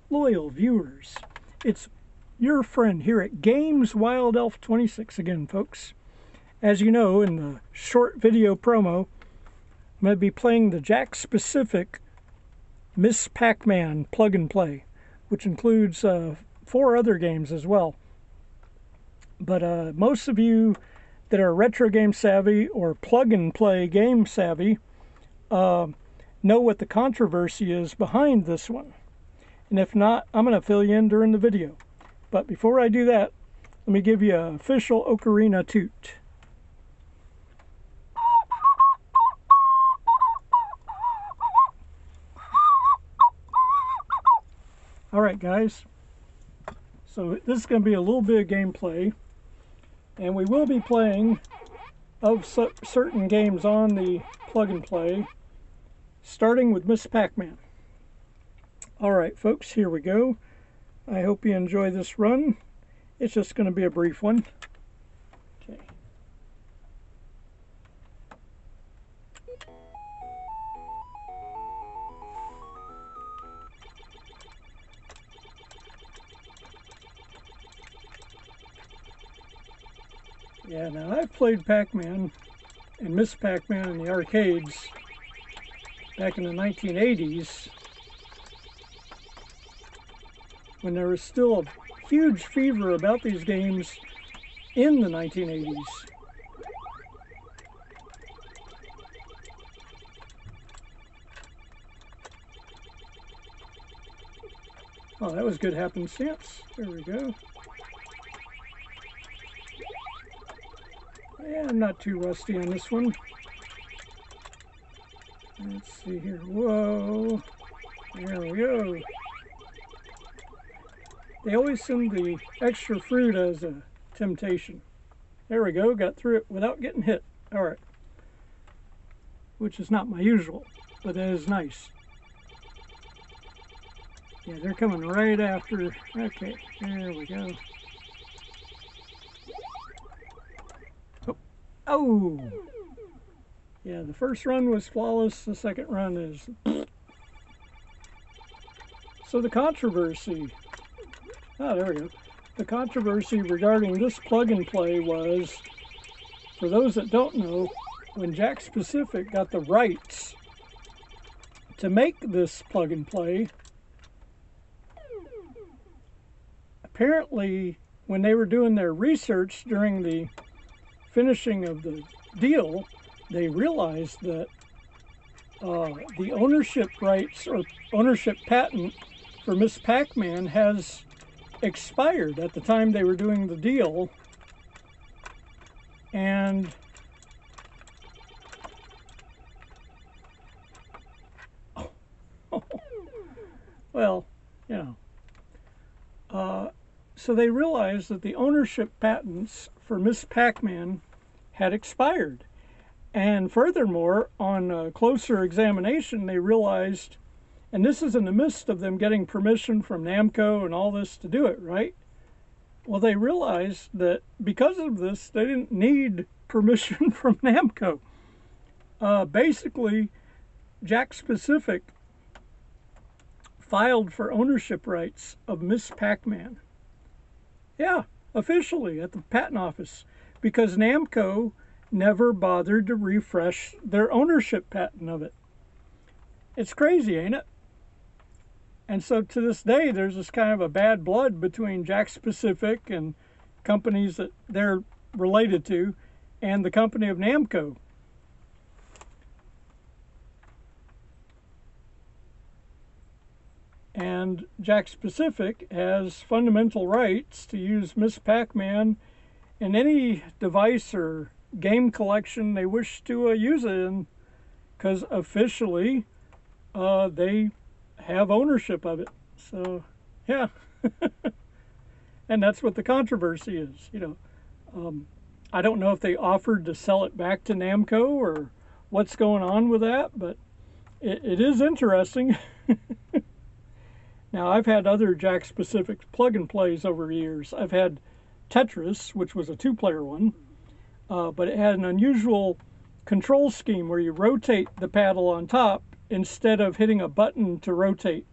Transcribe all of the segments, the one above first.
loyal viewers. It's your friend here at Games Wild Elf 26 again, folks. As you know, in the short video promo, I'm going to be playing the Jack-specific Miss Pac-Man plug and play, which includes 4 other games as well. But most of you that are retro game savvy or plug and play game savvy know what the controversy is behind this one. And if not, I'm going to fill you in during the video. But before I do that, let me give you an official ocarina toot. Alright guys, so this is going to be a little bit of gameplay, and we will be playing of certain games on the plug and play, starting with Miss Pac-Man. Alright folks, here we go. I hope you enjoy this run. It's just going to be a brief one. Okay. Yeah, now I've played Pac-Man and Miss Pac-Man in the arcades back in the 1980s, when there was still a huge fever about these games in the 1980s. Oh, that was good happenstance. There we go. Yeah, I'm not too rusty on this one. Let's see here. Whoa. There we go. They always send the extra fruit as a temptation. There we go. Got through it without getting hit. Alright. Which is not my usual, but that is nice. Yeah, they're coming right after. Okay, there we go. Oh! Yeah, the first run was flawless, the second run is... So the controversy... Oh, there we go. The controversy regarding this plug and play was, for those that don't know, when Jack-specific got the rights to make this plug and play, apparently when they were doing their research during the finishing of the deal, they realized that the ownership rights or ownership patent for Miss Pac-Man has expired at the time they were doing the deal. And well, you know, so they realized that the ownership patents for Miss Pac-Man had expired. And furthermore, on closer examination, they realized, and this is in the midst of them getting permission from Namco and all this to do it, right? Well, they realized that because of this, they didn't need permission from Namco. Basically, Jack-specific filed for ownership rights of Miss Pac-Man. Yeah, officially at the patent office, because Namco never bothered to refresh their ownership patent of it. It's crazy, ain't it? And so to this day, there's this kind of a bad blood between Jack-specific and companies that they're related to and the company of Namco. And Jack-specific has fundamental rights to use Miss Pac-Man in any device or game collection they wish to use it in, because officially they have ownership of it. So yeah. And that's what the controversy is, you know. I don't know if they offered to sell it back to Namco or what's going on with that, but it is interesting. Now, I've had other Jack-specific plug and plays over years. I've had Tetris, which was a 2-player one, but it had an unusual control scheme where you rotate the paddle on top instead of hitting a button to rotate.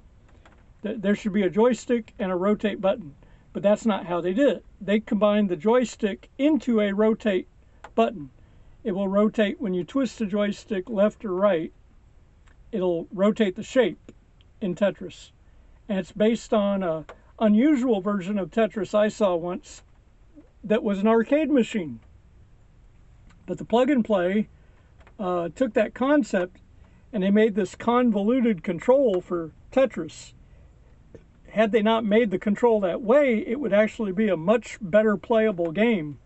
There should be a joystick and a rotate button, but that's not how they did it. They combined the joystick into a rotate button. It will rotate when you twist the joystick left or right. It'll rotate the shape in Tetris. And it's based on an unusual version of Tetris I saw once that was an arcade machine. But the plug and play took that concept and they made this convoluted control for Tetris. Had they not made the control that way, it would actually be a much better playable game.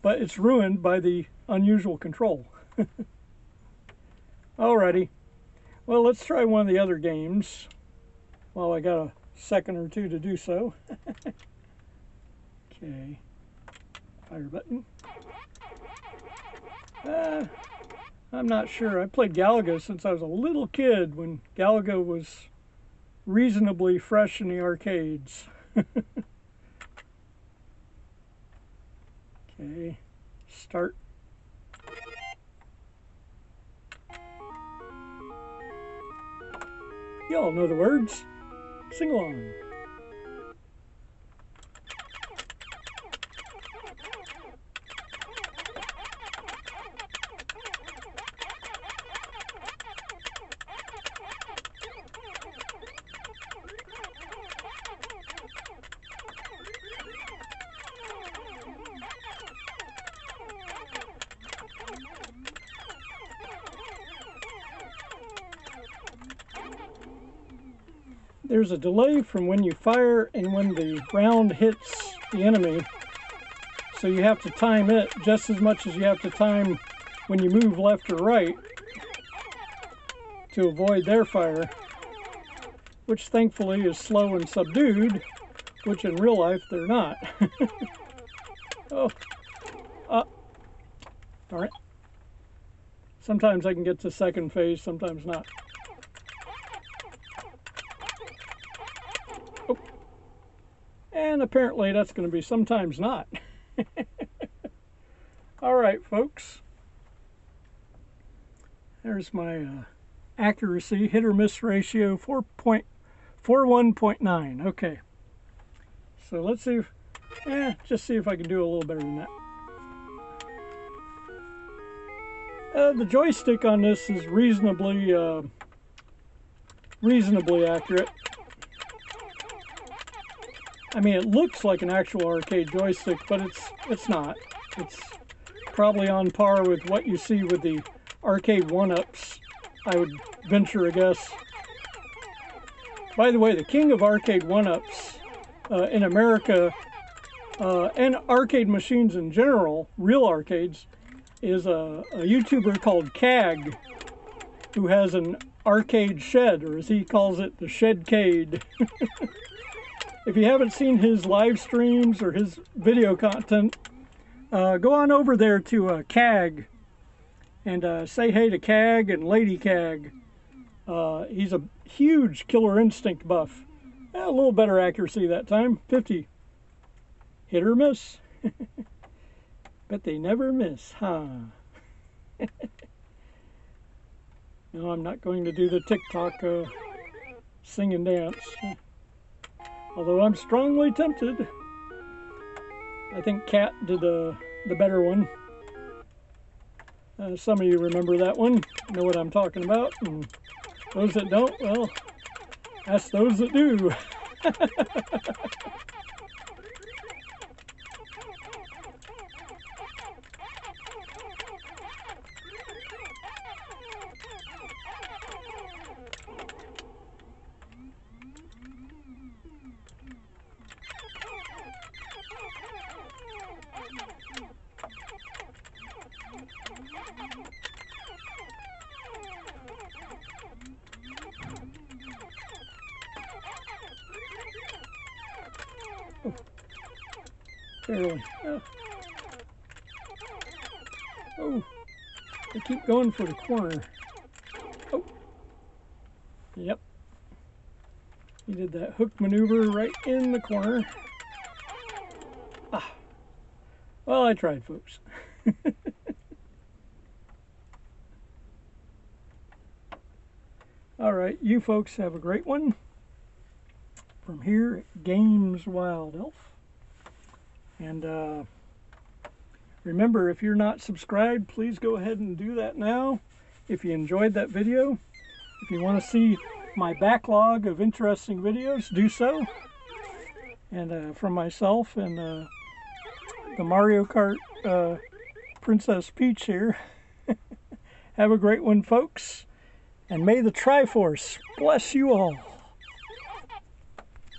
But it's ruined by the unusual control. Alrighty. Well, let's try one of the other games while I got a second or two to do so. Okay. Fire button. I'm not sure. I played Galaga since I was a little kid when Galaga was reasonably fresh in the arcades. Okay. Start. You all know the words. Sing along. There's a delay from when you fire and when the round hits the enemy, so you have to time it just as much as you have to time when you move left or right to avoid their fire, which thankfully is slow and subdued, which in real life they're not. Oh, darn it. Sometimes I can get to second phase, sometimes not. And apparently that's going to be sometimes not. All right, folks. There's my accuracy, hit or miss ratio, 41.9. Okay. So let's see if, just see if I can do a little better than that. The joystick on this is reasonably accurate. I mean, it looks like an actual arcade joystick, but it's not. It's probably on par with what you see with the arcade one-ups, I would venture a guess. By the way, the king of arcade one-ups in America, and arcade machines in general, real arcades, is a YouTuber called CAG, who has an arcade shed, or as he calls it, the Shedcade. If you haven't seen his live streams or his video content, go on over there to CAG and say hey to CAG and Lady CAG. He's a huge Killer Instinct buff. A little better accuracy that time, 50. Hit or miss. But they never miss, huh? No, I'm not going to do the TikTok sing and dance. Although I'm strongly tempted. I think Cat did the better one. Some of you remember that one, know what I'm talking about. And those that don't, well, ask those that do. Barely. Oh, they keep going for the corner. Oh, yep. He did that hook maneuver right in the corner. Ah, well, I tried, folks. All right, you folks have a great one. from here at Games Wild Elf. And remember, if you're not subscribed, please go ahead and do that now. If you enjoyed that video, if you want to see my backlog of interesting videos, do so. And from myself and the Mario Kart Princess Peach here, have a great one, folks. And may the Triforce bless you all.